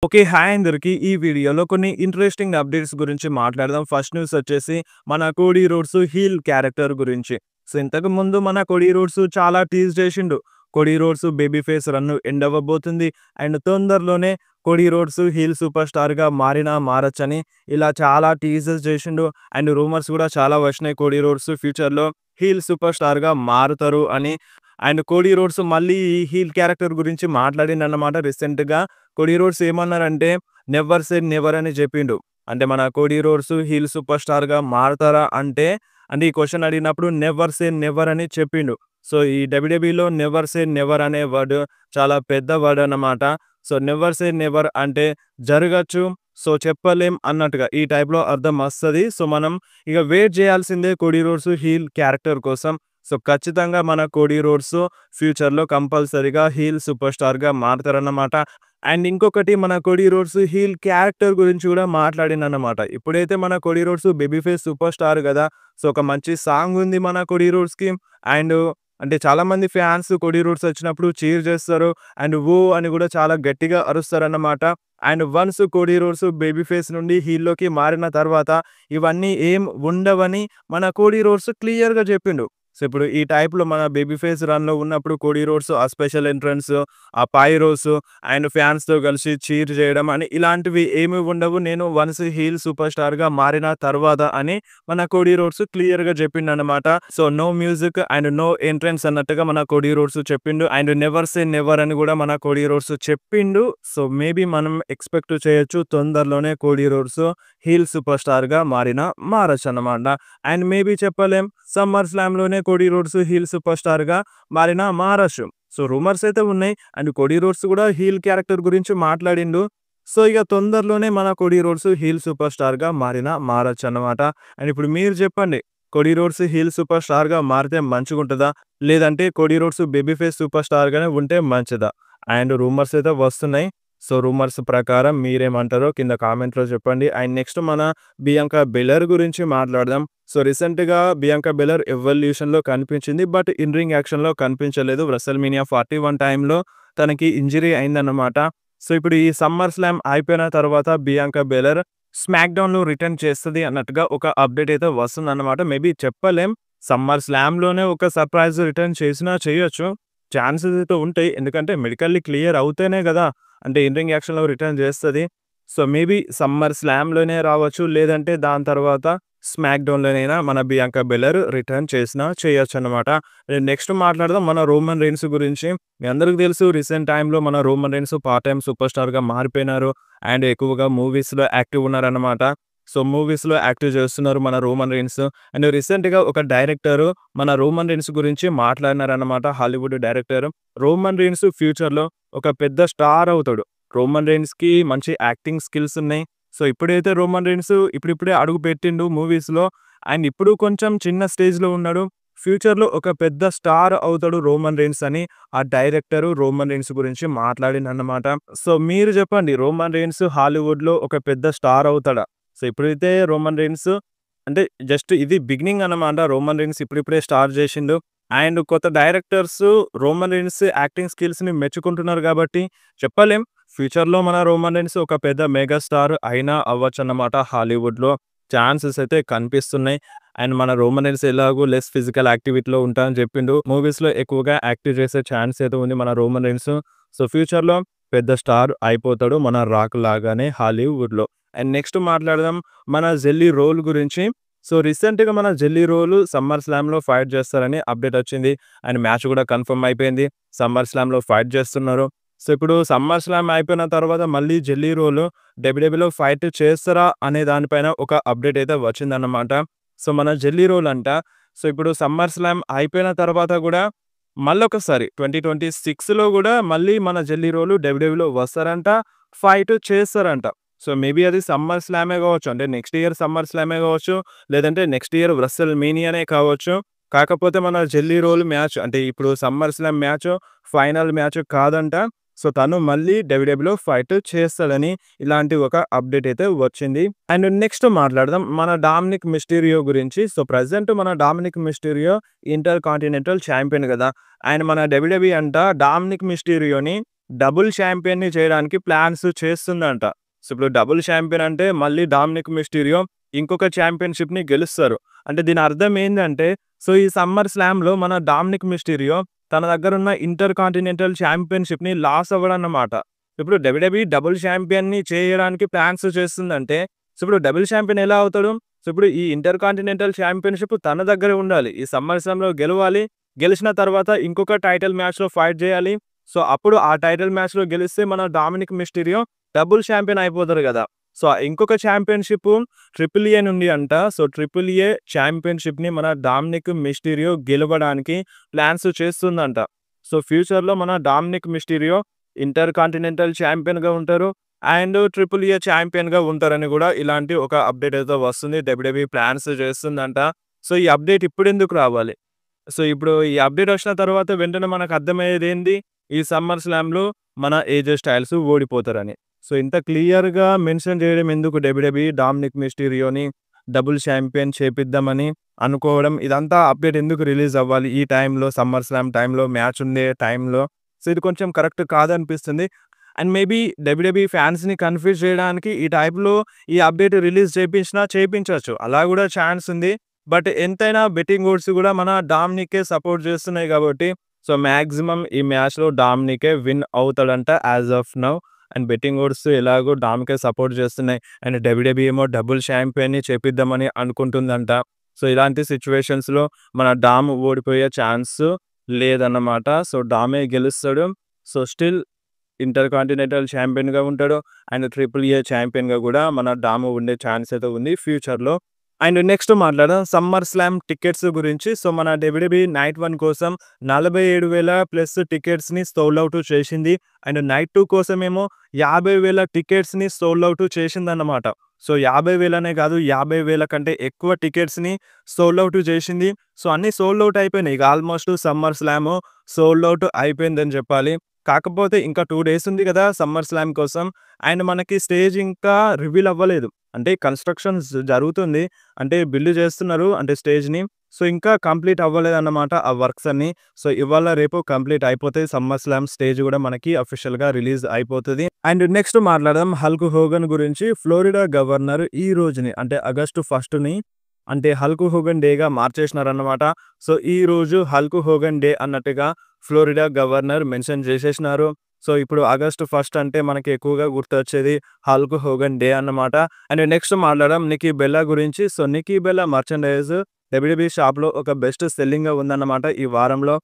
Okay. Hi అందరికి. ఈ వీడియోలో కొన్ని ఇంట్రెస్టింగ్ అప్డేట్స్ గురించి మాట్లాడదాం. ఫస్ట్ న్యూస్ వచ్చేసి మన 'కోడీ రోడ్స్' హీల్ క్యారెక్టర్ గురించి. సో, ఇంతకుముందు మన 'కోడీ రోడ్స్' చాలా టీజ్ చేసిండు. 'Cody Rhodes' baby face run end అవ్వబోతుంది. అండ్ తొందరలోనే 'కోడీ రోడ్స్' హీల్ సూపర్ స్టార్‌గా మారొచ్చని ఇలా చాలా టీజర్స్ చేసిండు. అండ్ రూమర్స్ కూడా చాలా వచ్చినాయి. 'కోడీ రోడ్స్' ఫ్యూచర్‌లో హీల్ సూపర్ స్టార్‌గా మారుతారు అని. అండ్ 'కోడీ రోడ్స్' మళ్ళీ ఈ హీల్ క్యారెక్టర్ గురించి మాట్లాడిండన్నమాట రీసెంట్‌గా. 'కోడీ రోడ్స్' ఏమన్నారంటే, నెవర్ సే నెవర్ అని చెప్పిండు. అంటే మన 'కోడీ రోడ్స్' హీల్ సూపర్ స్టార్‌గా మారతారా అంటే ఈ క్వెషన్ అడిగినప్పుడు నెవర్ సే నెవర్ అని చెప్పిండు. సో, ఈ డబ్ల్యూడబ్ల్యూఈలో నెవర్ సే నెవర్ అనే వర్డ్ చాలా పెద్ద వర్డ్ అన్నమాట. సో, నెవర్ సే నెవర్ అంటే జరగచ్చు, సో చెప్పలేం అన్నట్టుగా ఈ టైప్‌లో అర్థం వస్తది. సో, మనం ఇక వెయిట్ చేయాల్సిందే 'కోడీ రోడ్స్' హీల్ క్యారెక్టర్ కోసం. సో, ఖచ్చితంగా మన 'కోడీ రోడ్స్' ఫ్యూచర్‌లో కంపల్సరీగా హీల్ సూపర్ స్టార్‌గా మారతారన్నమాట. అండ్ ఇంకొకటి మన 'కోడీ రోడ్స్' హీల్ క్యారెక్టర్ గురించి కూడా మాట్లాడిండన్నమాట. ఇప్పుడైతే మన 'Cody Rhodes' baby face super star గదా! సో, ఒక మంచి సాంగ్ ఉంది మన 'కోడీ రోడ్స్‌కి'. అండ్ అంటే చాలామంది ఫ్యాన్స్ 'కోడీ రోడ్స్' వచ్చినప్పుడు చీర్ చేస్తారు. అండ్ ఓ అని కూడా చాలా గట్టిగా అరుస్తారన్నమాట. And once 'Cody Rhodes' baby face నుండి హీల్‌లోకి మారిన తర్వాత ఇవన్నీ ఏం ఉండవని మన 'కోడీ రోడ్స్' క్లియర్‌గా చెప్పిండు. సో, ఇప్పుడు ఈ టైప్‌లో మన బేబీ ఫేస్ రన్‌లో ఉన్నప్పుడు 'కోడీ రోడ్స్' ఆ స్పెషల్ ఎంట్రన్స్, ఆ పైరోస్ అండ్ ఫ్యాన్స్‌తో కలిసి చీర్ చేయడం అని ఇలాంటివి ఏమి ఉండవు. నేను వన్స్ హీల్ సూపర్ స్టార్‌గా మారిన తర్వాత అని మన 'కోడీ రోడ్స్' క్లియర్‌గా చెప్పిండన్నమాట. So, no music and no entrance అన్నట్టుగా మన 'కోడీ రోడ్స్' చెప్పిండు. అండ్ నెవర్ సే నెవర్ అని కూడా మన 'కోడీ రోడ్స్' చెప్పిండు. సో, మేబీ మనం ఎక్స్‌పెక్ట్ చేయొచ్చు తొందరలోనే 'కోడీ రోడ్స్' హీల్ సూపర్ స్టార్‌గా మారొచ్చన్నమాట. అండ్ మేబీ చెప్పలేం, సమ్మర్ స్లామ్‌లోనే 'కోడీ రోడ్స్' హీల్ సూపర్ స్టార్‌గా మారొచ్చు. సో, రూమర్స్ అయితే ఉన్నాయి. అండ్ 'కోడీ రోడ్స్' కూడా హీల్ క్యారెక్టర్ గురించి మాట్లాడిండు. సో, ఇక తొందరలోనే మన 'కోడీ రోడ్స్' హీల్ సూపర్ స్టార్‌గా మారొచ్చన్నమాట. అండ్ ఇప్పుడు మీరు చెప్పండి, 'కోడీ రోడ్స్' హీల్ సూపర్ స్టార్‌గా మారితే మంచిగుంటదా? లేదంటే 'Cody Rhodes' baby face super స్టార్‌గానే ఉంటే మంచిదా? అండ్ రూమర్స్ అయితే వస్తున్నాయి. సో, రూమర్స్ ప్రకారం మీరేమంటారో కింద కామెంట్‌లో చెప్పండి. అండ్ నెక్స్ట్ మన 'బియాంకా బెలర్' గురించి మాట్లాడదాం. సో, రీసెంట్‌గా 'బియాంకా బెలర్' ఎవల్యూషన్‌లో కనిపించింది. బట్ ఇన్ రింగ్ యాక్షన్‌లో కనిపించలేదు. WrestleMania 41 టైమ్‌లో తనకి ఇంజ్యూరీ అయిందన్నమాట. సో, ఇప్పుడు ఈ సమ్మర్ స్లామ్ అయిపోయిన తర్వాత 'బియాంకా బెలర్' స్మాక్ డౌన్‌లో రిటర్న్ చేస్తది అన్నట్టుగా ఒక అప్డేట్ అయితే వస్తుందన్నమాట. మేబీ చెప్పలేం. సమ్మర్ స్లామ్‌లోనే ఒక సర్ప్రైజ్ రిటర్న్ చేసినా చేయొచ్చు. ఛాన్సెస్ అయితే ఉంటాయి. ఎందుకంటే మెడికల్లీ క్లియర్ అవుతేనే గదా! అంటే ఇన్ రింగ్ యాక్షన్‌లో రిటర్న్ చేస్తది. సో, మేబీ సమ్మర్ స్లామ్‌లోనే రావచ్చు. లేదంటే దాని తర్వాత స్మాక్ డౌన్‌లోనైనా మన 'బియాంకా బెలర్' రిటర్న్ చేసినా చేయొచ్చన్నమాట. నెక్స్ట్ మాట్లాడదాం మన 'రోమన్ రీన్స్' గురించి. మీ అందరికి తెలుసు రీసెంట్ టైమ్‌లో మన 'Roman Reigns' part time super స్టార్‌గా మారిపోయినారు. అండ్ ఎక్కువగా మూవీస్‌లో యాక్టివ్ ఉన్నారన్నమాట. సో, మూవీస్‌లో యాక్టివ్ చేస్తున్నారు మన 'రోమన్ రీన్స్'. అండ్ రీసెంట్‌గా ఒక డైరెక్టరు మన 'రోమన్ రీన్స్' గురించి మాట్లాడినారన్నమాట. Hollywood director. 'రోమన్ రీన్స్' ఫ్యూచర్‌లో ఒక పెద్ద స్టార్ అవుతాడు. 'రోమన్ రీన్స్‌కి' మంచి యాక్టింగ్ స్కిల్స్ ఉన్నాయి. సో, ఇప్పుడైతే 'రోమన్ రీన్స్' ఇప్పుడిప్పుడే అడుగు పెట్టిండు మూవీస్‌లో. అండ్ ఇప్పుడు కొంచెం చిన్న స్టేజ్‌లో ఉన్నాడు. ఫ్యూచర్‌లో ఒక పెద్ద స్టార్ అవుతాడు 'రోమన్ రీన్స్' అని ఆ డైరెక్టరు 'రోమన్ రీన్స్' గురించి మాట్లాడిండన్నమాట. సో, మీరు చెప్పండి, 'రోమన్ రీన్స్' హాలీవుడ్‌లో ఒక పెద్ద స్టార్ అవుతాడా? సో, ఇప్పుడైతే 'రోమన్ రీన్స్' అంటే జస్ట్ ఇది బిగినింగ్ అన్నమాట. 'రోమన్ రీన్స్' ఇప్పుడిప్పుడే స్టార్ట్ చేసిండు. అండ్ కొత్త డైరెక్టర్స్ 'రోమన్ రీన్స్' యాక్టింగ్ స్కిల్స్‌ని మెచ్చుకుంటున్నారు కాబట్టి చెప్పలేం. ఫ్యూచర్‌లో మన 'రోమన్ రీన్స్' ఒక పెద్ద మెగా స్టార్ అయినా అవ్వచ్చన్నమాట హాలీవుడ్‌లో. ఛాన్సెస్ అయితే కనిపిస్తున్నాయి. అండ్ మన 'రోమన్ రీన్స్' ఎలాగో లెస్ ఫిజికల్ యాక్టివిటీలో ఉంటా అని చెప్పిండు. మూవీస్‌లో ఎక్కువగా యాక్టివ్ చేసే ఛాన్స్ అయితే ఉంది మన 'రోమన్ రీన్స్'. సో, ఫ్యూచర్‌లో పెద్ద స్టార్ అయిపోతాడు మన 'రాక్' లాగానే హాలీవుడ్‌లో. అండ్ నెక్స్ట్ మాట్లాడదాం మన 'జెల్లీ రోల్' గురించి. సో, రీసెంట్‌గా మన 'జెల్లీ రోల్' సమ్మర్ స్లామ్‌లో ఫైట్ చేస్తారని అప్డేట్ వచ్చింది. అండ్ మ్యాచ్ కూడా కన్ఫర్మ్ అయిపోయింది. సమ్మర్ స్లామ్‌లో ఫైట్ చేస్తున్నారు. సో, ఇప్పుడు సమ్మర్ స్లామ్ అయిపోయిన తర్వాత మళ్ళీ 'జెల్లీ రోల్' డబ్ల్యూడబ్ల్యూఈలో ఫైట్ చేస్తారా అనే దానిపైన ఒక అప్డేట్ అయితే వచ్చిందన్నమాట. సో, మన 'జెల్లీ రోల్' అంట. సో, ఇప్పుడు సమ్మర్ స్లామ్ అయిపోయిన తర్వాత కూడా మళ్ళొకసారి 2026లో కూడా మళ్ళీ మన 'జెల్లీ రోల్' డబ్ల్యూడబ్ల్యూఈలో వస్తారంట. ఫైట్ చేస్తారంట. సో, మేబీ అది సమ్మర్ స్లామే కావచ్చు. అంటే నెక్స్ట్ ఇయర్ సమ్మర్ స్లామే కావచ్చు. లేదంటే నెక్స్ట్ ఇయర్ WrestleManiaనే కావచ్చు. కాకపోతే మన 'జెల్లీ రోల్' మ్యాచ్ అంటే ఇప్పుడు summer slam match final match కాదంట. సో, తను మళ్ళీ డబ్ల్యూడబ్ల్యూఈలో ఫైట్ చేస్తాడని ఇలాంటి ఒక అప్డేట్ అయితే వచ్చింది. అండ్ నెక్స్ట్ మాట్లాడదాం మన 'డామినిక్ మిస్టీరియో' గురించి. సో, ప్రెజెంట్ మన 'Dominik Mysterio' intercontinental champion గదా! ఆయన మన డబ్ల్యూడబ్ల్యూఈ అంట 'డామినిక్ మిస్టీరియోని' డబుల్ ఛాంపియన్‌ని చేయడానికి ప్లాన్స్ చేస్తుందంట. సో, ఇప్పుడు డబుల్ ఛాంపియన్ అంటే మళ్ళీ డామినిక్ మిస్టీరియో ఇంకొక ఛాంపియన్‌షిప్‌ని గెలుస్తారు. అంటే దీని అర్థం ఏందంటే, సో, ఈ సమ్మర్ స్లామ్‌లో మన డామినిక్ మిస్టీరియో తన దగ్గరున్న ఇంటర్ కాంటినెంటల్ ఛాంపియన్‌షిప్‌ని లాస్ అవ్వడన్నమాట. ఇప్పుడు డబ్ల్యూడబ్ల్యూఈ డబుల్ ఛాంపియన్‌ని చేయడానికి ప్లాన్స్ చేస్తుందంటే, సో, ఇప్పుడు డబుల్ ఛాంపియన్ ఎలా అవుతాడు? సో, ఇప్పుడు ఈ ఇంటర్ కాంటినెంటల్ ఛాంపియన్‌షిప్ తన దగ్గరే ఉండాలి. ఈ సమ్మర్ స్లామ్‌లో గెలవాలి. గెలిచిన తర్వాత ఇంకొక టైటిల్ మ్యాచ్‌లో ఫైట్ జేయాలి. సో, అప్పుడు ఆ టైటిల్ మ్యాచ్‌లో గెలిస్తే మన డామినిక్ మిస్టీరియో డబుల్ ఛాంపియన్ అయిపోతారు గదా! సో, ఇంకొక ఛాంపియన్‌షిప్ ట్రిపుల్ ఏ నుండి అంట. సో, ట్రిపుల్ ఏ ఛాంపియన్‌షిప్‌ని మన డామినిక్ మిస్టీరియో గెలవడానికి ప్లాన్స్ చేస్తుందంట. సో, ఫ్యూచర్‌లో మన డామినిక్ మిస్టీరియో ఇంటర్ కాంటినెంటల్ ఛాంపియన్‌గా ఉంటారు. అండ్ ట్రిపుల్ ఏ ఛాంపియన్‌గా ఉంటారని గూడా ఇలాంటి ఒక అప్డేట్ అయితే వస్తుంది. డబ్ల్యూడబ్ల్యూఈ ప్లాన్స్ చేస్తుందంట. సో, ఈ అప్డేట్ ఇప్పుడెందుకు రావాలి? సో, ఇప్పుడు ఈ అప్డేట్ వచ్చిన తర్వాత వెంటనే మనకు అర్థమయ్యేదేంది? ఈ సమ్మర్ స్లామ్‌లో మన ఏజే స్టైల్స్ ఓడిపోతారని. సో, ఇంత క్లియర్‌గా మెన్షన్ చేయడం ఎందుకు డబ్ల్యూడబ్ల్యూఈ డామినిక్ మిస్టీరియోని డబుల్ ఛాంపియన్ చేపిద్దామని అనుకోవడం, ఇదంతా అప్డేట్ ఎందుకు రిలీజ్ అవ్వాలి? ఈ టైంలో సమ్మర్ స్లామ్ టైంలో మ్యాచ్ ఉండే టైంలో. సో, ఇది కొంచెం కరెక్ట్ కాదనిపిస్తుంది. అండ్ మేబీ డబ్ల్యూడబ్ల్యూఈ ఫ్యాన్స్‌ని కన్‌ఫ్యూజ్ చేయడానికి ఈ టైప్‌లో ఈ అప్డేట్ రిలీజ్ చేపించినా చేపించొచ్చు. అలా గూడా ఛాన్స్ ఉంది. బట్ ఎంతైనా బెట్టింగ్ ఓడ్స్ గూడా మన డామినికే సపోర్ట్ చేస్తున్నాయి గాబట్టి, సో, మాక్సిమం ఈ మ్యాచ్‌లో డామినికే విన్ అవుతాడంట as of now. And betting odds ఎలాగో డామినికే సపోర్ట్ చేస్తున్నాయి. అండ్ డబ్ల్యూడబ్ల్యూఈ ఏమో డబుల్ ఛాంపియన్‌ని చేపిద్దామని అనుకుంటుందంట. సో, ఇలాంటి సిట్యుయేషన్స్‌లో మన డామ్ ఓడిపోయే ఛాన్స్ లేదన్నమాట. సో, డామే గెలుస్తాడు. సో, స్టిల్ ఇంటర్ కాంటినెంటల్ ఛాంపియన్‌గా ఉంటాడు. అండ్ ట్రిపుల్ ఏ ఛాంపియన్‌గా గూడా మన డాము ఉండే ఛాన్స్ అయితే ఉంది ఫ్యూచర్‌లో. అండ్ నెక్స్ట్ మాట్లాడదాం సమ్మర్ స్లామ్ టికెట్స్ గురించి. సో, మన డబ్ల్యూడబ్ల్యూఈ నైట్ 1 కోసం 47,000 ప్లస్ టికెట్స్‌ని సోల్డ్ ఔట్ చేసింది. అండ్ నైట్ 2 కోసమేమో 50,000 టికెట్స్‌ని సోల్డ్ ఔట్ చేసిందన్నమాట. సో, 50,000 అనే కాదు 50,000 కంటే ఎక్కువ టికెట్స్‌ని సోల్డ్ ఔట్ చేసింది. సో, అన్నీ సోల్డ్ ఔట్ అయిపోయినాయి. ఇక almost summer slam sold out అయిపోయిందని చెప్పాలి. కాకపోతే ఇంకా 2 డేస్ ఉంది కదా! సమ్మర్ స్లామ్ కోసం. అండ్ మనకి స్టేజ్ ఇంకా రివీల్ అవ్వలేదు. అంటే కన్‌స్ట్రక్షన్స్ జరుగుతుంది. అంటే బిల్డ్ చేస్తున్నారు అంటే స్టేజ్‌ని. సో, ఇంకా కంప్లీట్ అవ్వలేదన్నమాట ఆ వర్క్స్ అన్నీ. సో, ఇవాళ రేపు కంప్లీట్ అయిపోతాయి. సమ్మర్ స్లామ్ స్టేజ్ గూడా మనకి అఫీషియల్‌గా రిలీజ్ అయిపోతది. అండ్ నెక్స్ట్ మాట్లాడదాం హల్క్ హోగన్ గురించి. ఫ్లోరిడా గవర్నర్ ఈ రోజుని అంటే ఆగస్టు 1ని అంటే హల్క్ హోగన్ డేగా మార్చేసినారన్నమాట. సో, ఈరోజు హల్క్ హోగన్ డే అన్నట్టుగా ఫ్లోరిడా గవర్నర్ మెన్షన్ చేసేసినారు. సో, ఇప్పుడు ఆగస్టు 1 అంటే మనకి ఎక్కువగా గుర్తొచ్చేది హల్క్ హోగన్ డే అన్నమాట. అండ్ నెక్స్ట్ మాట్లాడదాం నిక్కీ బెల్లా గురించి. So, Nikki Bella merchandise WWE షాప్‌లో ఒక బెస్ట్ సెల్లింగ్‌గా ఉందన్నమాట ఈ వారంలో.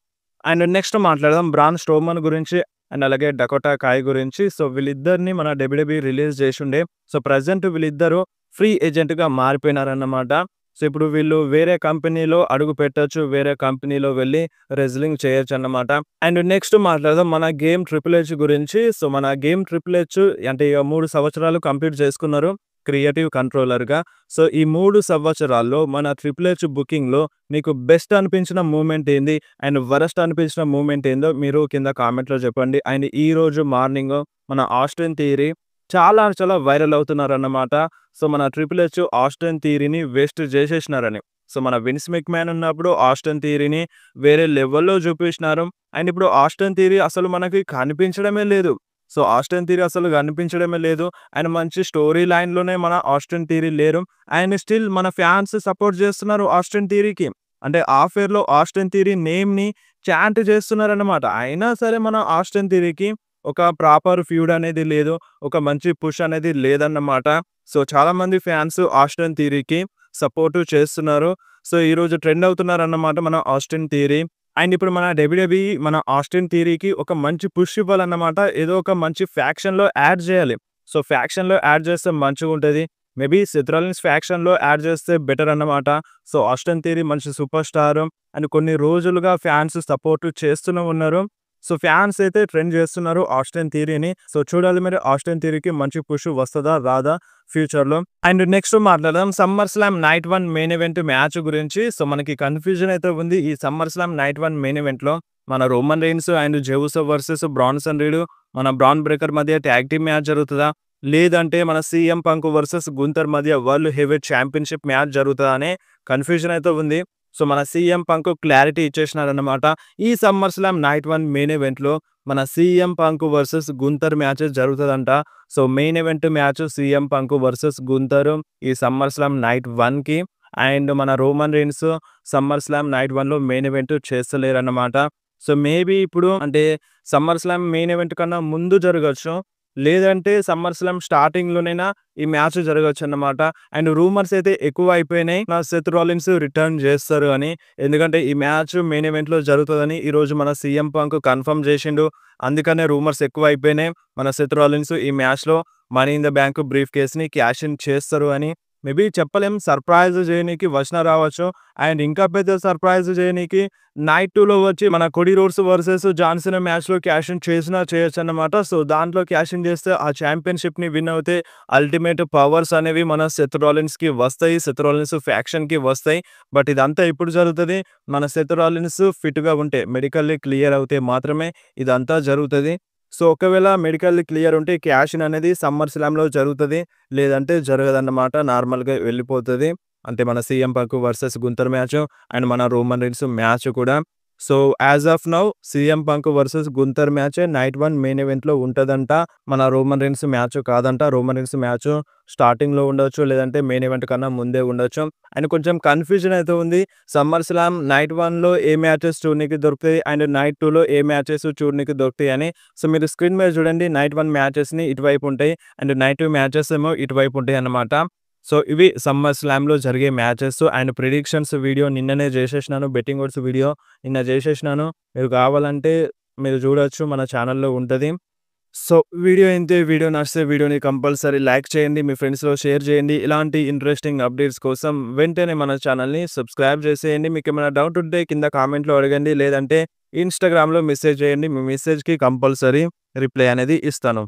అండ్ నెక్స్ట్ మాట్లాడదాం బ్రాన్ స్ట్రోమన్ గురించి అండ్ అలాగే డకోటా కాయ్ గురించి. సో, వీళ్ళిద్దరిని మన డబ్ల్యూడబ్ల్యూఈ రిలీజ్ చేసుండే. సో, ప్రెజెంట్ వీళ్ళిద్దరూ ఫ్రీ ఏజెంట్‌గా మారిపోయినారన్నమాట. సో, ఇప్పుడు వీళ్ళు వేరే కంపెనీలో అడుగు పెట్టొచ్చు. వేరే కంపెనీలో వెళ్లి రెజ్లింగ్ చేయొచ్చన్నమాట. అండ్ నెక్స్ట్ మాట్లాడదాం మన గేమ్ ట్రిపుల్ హెచ్ గురించి. సో, మన గేమ్ ట్రిపుల్ హెచ్ అంటే ఇక 3 సంవత్సరాలు కంప్లీట్ చేసుకున్నారు క్రియేటివ్ కంట్రోలర్‌గా. సో, ఈ 3 సంవత్సరాల్లో మన ట్రిపుల్ హెచ్ బుకింగ్‌లో మీకు బెస్ట్ అనిపించిన మూవ్‌మెంట్ ఏంది? అండ్ వరస్ట్ అనిపించిన మూవ్‌మెంట్ ఏందో మీరు కింద కామెంట్‌లో చెప్పండి. అండ్ ఈరోజు మార్నింగ్ మన ఆస్టిన్ థియరీ చాలా వైరల్ అవుతున్నారన్నమాట. సో, మన ట్రిపుల్ హెచ్ ఆస్టిన్ థియరీని వేస్ట్ చేసేసినారని. సో, మన విన్స్ మెక్‌మ్యాన్ ఉన్నప్పుడు ఆస్టిన్ థియరీని వేరే లెవెల్‌లో చూపించినారు. అండ్ ఇప్పుడు ఆస్టిన్ థియరీ అసలు మనకి కనిపించడమే లేదు. సో, ఆస్టిన్ థియరీ అసలు కనిపించడమే లేదు. అండ్ మంచి స్టోరీ లైన్‌లోనే మన ఆస్టిన్ థియరీ లేరు. అండ్ స్టిల్ మన ఫ్యాన్స్ సపోర్ట్ చేస్తున్నారు ఆస్టిన్ థియరీకి. అంటే హాఫ్ ఇయర్‌లో ఆస్టిన్ థియరీ నేమ్‌ని చాంట్ చేస్తున్నారన్నమాట. అయినా సరే మన ఆస్టిన్ థియరీకి ఒక ప్రాపర్ ఫ్యూడ్ అనేది లేదు. ఒక మంచి పుష్ అనేది లేదన్నమాట. సో, చాలామంది ఫ్యాన్స్ ఆస్టిన్ థియరీకి సపోర్ట్ చేస్తున్నారు. సో, ఈరోజు ట్రెండ్ అవుతున్నారన్నమాట మన ఆస్టిన్ థియరీ. అండ్ ఇప్పుడు మన డబ్ల్యూడబ్ల్యూఈ మన ఆస్టిన్ థియరీకి ఒక మంచి పుష్ ఇవ్వాలన్నమాట. ఏదో ఒక మంచి ఫ్యాక్షన్‌లో యాడ్ చేయాలి. సో, ఫ్యాక్షన్‌లో యాడ్ చేస్తే మంచిగుంటది. మేబీ సెత్ రాలిన్స్ ఫ్యాక్షన్‌లో యాడ్ చేస్తే బెటర్ అన్నమాట. సో, ఆస్టిన్ థియరీ మంచి సూపర్ స్టార్ అండ్ కొన్ని రోజులుగా ఫ్యాన్స్ సపోర్ట్ చేస్తూనే ఉన్నారు. సో, ఫ్యాన్స్ అయితే ట్రెండ్ చేస్తున్నారు ఆస్టిన్ థియరీని. సో, చూడాలి మరి ఆస్టిన్ థియరీకి మంచి పుష్ వస్తదా? రాదా? ఫ్యూచర్‌లో. అండ్ నెక్స్ట్ మాట్లాడదాం summer slam night 1 main event match గురించి. సో, మనకి కన్‌ఫ్యూజన్ అయితే ఉంది. ఈ సమ్మర్ స్లామ్ నైట్ 1 మెయిన్ ఈవెంట్‌లో మన Roman Reigns and Jey Uso versus Bronson Reed మన బ్రాన్ బ్రేకర్ మధ్య టాగ్ టీమ్ మ్యాచ్ జరుగుతదా? లేదంటే మన సీఎం పంక్ వర్సెస్ గుంతర్ మధ్య వరల్డ్ హెవీవెయిట్ ఛాంపియన్‌షిప్ మ్యాచ్ జరుగుతదా అనే కన్‌ఫ్యూజన్ అయితే ఉంది. సో, మన సీఎం పంక్ క్లారిటీ ఇచ్చేసినారన్నమాట. ఈ సమ్మర్ స్లామ్ నైట్ 1 మెయిన్ ఈవెంట్‌లో మన 'CM Punk versus Gunther' match జరుగుతదంట. So, main event match 'CM Punk versus Gunther' ఈ సమ్మర్ స్లామ్ నైట్ 1కి అండ్ మన 'Roman Reigns' summer slam night 1లో మెయిన్ ఈవెంట్ చేస్తలేరన్నమాట. So, maybe ఇప్పుడు అంటే సమ్మర్ స్లామ్ మెయిన్ ఈవెంట్ కన్నా ముందు జరగొచ్చు. లేదంటే సమ్మర్ స్లామ్ స్టార్టింగ్‌లోనైనా ఈ మ్యాచ్ జరగొచ్చన్నమాట. అండ్ రూమర్స్ అయితే ఎక్కువ అయిపోయినాయి. సెత్ రాలిన్స్ రిటర్న్ చేస్తారు అని. ఎందుకంటే ఈ మ్యాచ్ మెయిన్ ఈవెంట్‌లో జరుగుతదని ఈరోజు మన 'సీఎం పంక్' కన్ఫర్మ్ చేసిండు. అందుకనే రూమర్స్ ఎక్కువ అయిపోయినాయి. మన సెత్ రాలిన్స్ ఈ మ్యాచ్‌లో 'money in the bank' brief కేస్‌ని క్యాష్ ఇన్ చేస్తారు అని. మేబీ చెప్పలేం. సర్ప్రైజ్ చేయనీకి వష్ణ రావచ్చు. అండ్ ఇంకా పెద్ద సర్ప్రైజ్ చేయనీకి నైట్ 2లో వచ్చి మన కొడి రోడ్స్ వర్సెస్ జాన్ సీనా మ్యాచ్‌లో క్యాష్ ఇన్ చేసినా చేయొచ్చన్నమాట. సో, దాంట్లో క్యాష్ ఇన్ చేస్తే ఆ ఛాంపియన్‌షిప్‌ని విన్ అవుతే అల్టిమేట్ పవర్స్ అనేవి మన సెత్ రాలిన్స్‌కి వస్తాయి. సెత్ రాలిన్స్ ఫ్యాక్షన్‌కి వస్తాయి. బట్ ఇదంతా ఎప్పుడు జరుగుతది? మన సెత్ రాలిన్స్ ఫిట్‌గా ఉంటే, మెడికల్లీ క్లియర్ అవుతే మాత్రమే ఇదంతా జరుగుతది. సో, ఒకవేళ మెడికల్లీ క్లియర్ ఉంటే క్యాష్ ఇన్ అనేది సమ్మర్ స్లామ్‌లో జరుగుతది. లేదంటే జరగదన్నమాట. నార్మల్‌గా వెళ్ళిపోతది. అంటే మన 'CM Punk' versus Gunther match and మన 'రోమన్ రీన్స్' మ్యాచ్ కూడా. So, as of now 'CM Punk' versus Gunther match night 1 main ఈవెంట్‌లో ఉంటదంట. మన 'రోమన్ రీన్స్' మ్యాచ్ కాదంట. 'రోమన్ రీన్స్' మ్యాచ్ స్టార్టింగ్‌లో ఉండొచ్చు. లేదంటే మెయిన్ ఈవెంట్ కన్నా ముందే ఉండొచ్చు. అండ్ కొంచెం కన్‌ఫ్యూజన్ అయితే ఉంది. సమ్మర్ స్లామ్ నైట్ 1లో ఏ మ్యాచెస్ చూడనీకి దొరుకుతాయి అండ్ నైట్ 2లో ఏ మ్యాచెస్ చూడనీకి దొరుకుతాయి అని. సో, మీరు స్క్రీన్ మీద చూడండి. నైట్ 1 మ్యాచెస్‌ని ఇటువైపు ఉంటాయి. అండ్ నైట్ 2 మ్యాచెస్ ఏమో ఇటువైపు ఉంటాయన్నమాట. సో, ఇవి సమ్మర్ స్లామ్‌లో జరిగే మ్యాచెస్ అండ్ ప్రిడిక్షన్స్ వీడియో నిన్ననే చేసేసినాను. బెట్టింగ్ ఓడ్స్ వీడియో నిన్న చేసేసినాను. మీరు కావాలంటే మీరు చూడొచ్చు. మన ఛానెల్‌లో ఉంటది. సో, వీడియో ఇంతే. వీడియో నచ్చితే వీడియోని కంపల్సరీ లైక్ చేయండి. మీ ఫ్రెండ్స్‌లో షేర్ చేయండి. ఇలాంటి ఇంట్రెస్టింగ్ అప్డేట్స్ కోసం వెంటనే మన ఛానెల్‌ని సబ్స్క్రైబ్ చేసేయండి. మీకేమైనా డౌట్ ఉంటే కింద కామెంట్‌లో అడగండి. లేదంటే ఇన్‌స్టాగ్రామ్‌లో మెసేజ్ చేయండి. మీ మెసేజ్‌కి కంపల్సరీ రిప్లై అనేది ఇస్తాను.